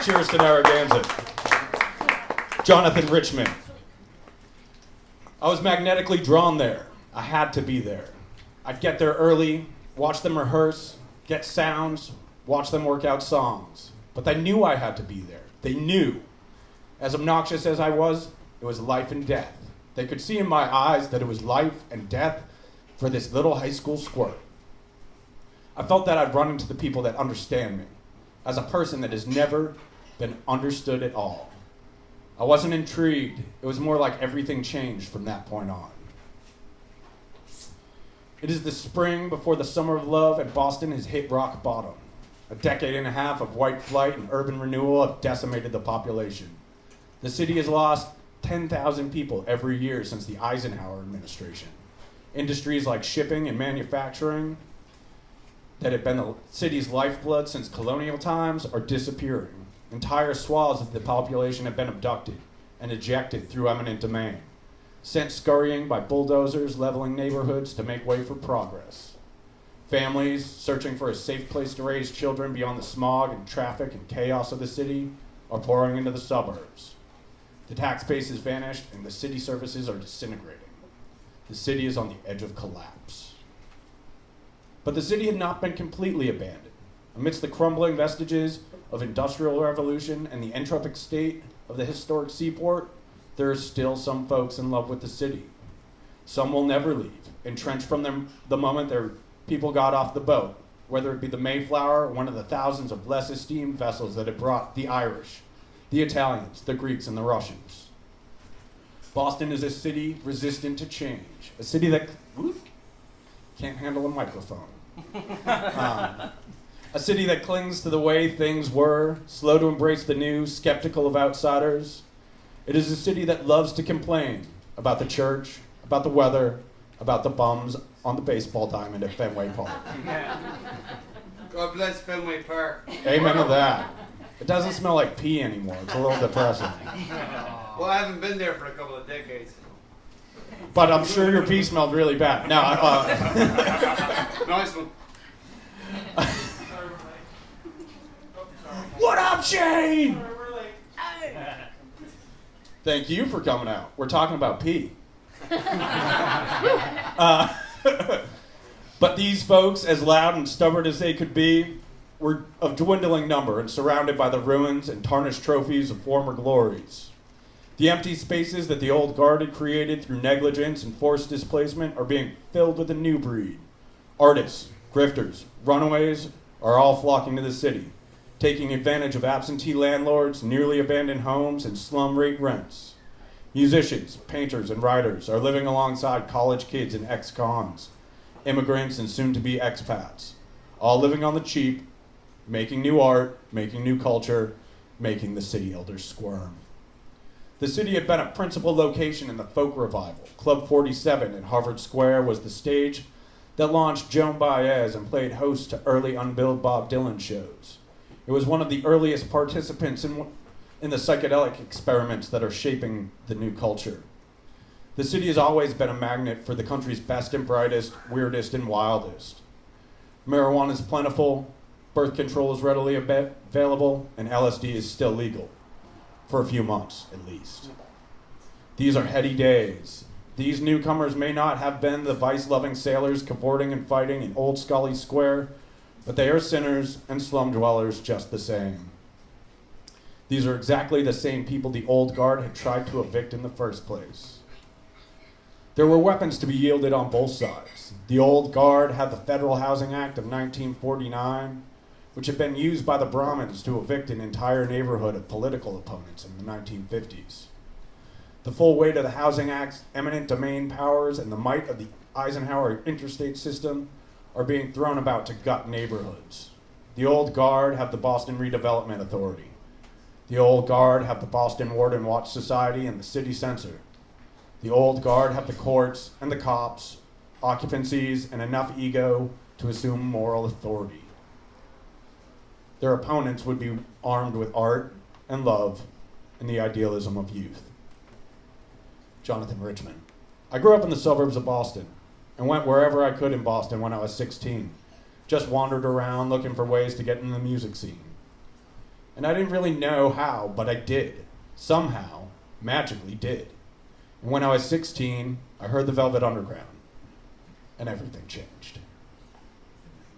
Cheers to Narragansett. Jonathan Richman. I was magnetically drawn there. I had to be there. I'd get there early, watch them rehearse, get sounds, watch them work out songs. But they knew I had to be there. They knew. As obnoxious as I was, it was life and death. They could see in my eyes that it was life and death for this little high school squirt. I felt that I'd run into the people that understand me, as a person that has never been understood at all. I wasn't intrigued. It was more like everything changed from that point on. It is the spring before the summer of love, and Boston has hit rock bottom. A decade and a half of white flight and urban renewal have decimated the population. The city has lost 10,000 people every year since the Eisenhower administration. Industries like shipping and manufacturing that have been the city's lifeblood since colonial times are disappearing. Entire swaths of the population have been abducted and ejected through eminent domain, sent scurrying by bulldozers leveling neighborhoods to make way for progress. Families searching for a safe place to raise children beyond the smog and traffic and chaos of the city are pouring into the suburbs. The tax base has vanished and the city services are disintegrating. The city is on the edge of collapse. But the city had not been completely abandoned. Amidst the crumbling vestiges of industrial revolution and the entropic state of the historic seaport, there are still some folks in love with the city. Some will never leave, entrenched from them the moment their people got off the boat, whether it be the Mayflower or one of the thousands of less esteemed vessels that had brought the Irish, the Italians, the Greeks, and the Russians. Boston is a city resistant to change, a city that can't handle a microphone. A city that clings to the way things were, slow to embrace the new, skeptical of outsiders. It is a city that loves to complain about the church, about the weather, about the bums on the baseball diamond at Fenway Park. God bless Fenway Park. Amen to that. It doesn't smell like pee anymore. It's a little depressing. Well, I haven't been there for a couple of decades. But I'm sure your pee smelled really bad. No, Nice one. What up, Shane? Thank you for coming out. We're talking about pee. But these folks, as loud and stubborn as they could be, were of dwindling number and surrounded by the ruins and tarnished trophies of former glories. The empty spaces that the old guard had created through negligence and forced displacement are being filled with a new breed. Artists, grifters, runaways are all flocking to the city, taking advantage of absentee landlords, nearly abandoned homes, and slum rate rents. Musicians, painters, and writers are living alongside college kids and ex-cons, immigrants and soon-to-be expats, all living on the cheap, making new art, making new culture, making the city elders squirm. The city had been a principal location in the folk revival. Club 47 in Harvard Square was the stage that launched Joan Baez and played host to early unbilled Bob Dylan shows. It was one of the earliest participants in the psychedelic experiments that are shaping the new culture. The city has always been a magnet for the country's best and brightest, weirdest and wildest. Marijuana is plentiful, birth control is readily available, and LSD is still legal. For a few months, at least. These are heady days. These newcomers may not have been the vice-loving sailors cavorting and fighting in Old Scully Square, but they are sinners and slum dwellers just the same. These are exactly the same people the old guard had tried to evict in the first place. There were weapons to be yielded on both sides. The old guard had the Federal Housing Act of 1949, which had been used by the Brahmins to evict an entire neighborhood of political opponents in the 1950s. The full weight of the Housing Act's eminent domain powers and the might of the Eisenhower interstate system are being thrown about to gut neighborhoods. The old guard have the Boston Redevelopment Authority. The old guard have the Boston Warden Watch Society and the city censor. The old guard have the courts and the cops, occupancies, and enough ego to assume moral authority. Their opponents would be armed with art and love and the idealism of youth. Jonathan Richman. I grew up in the suburbs of Boston and went wherever I could in Boston when I was 16. Just wandered around looking for ways to get in the music scene. And I didn't really know how, but I did. Somehow, magically did. And when I was 16, I heard the Velvet Underground, and everything changed.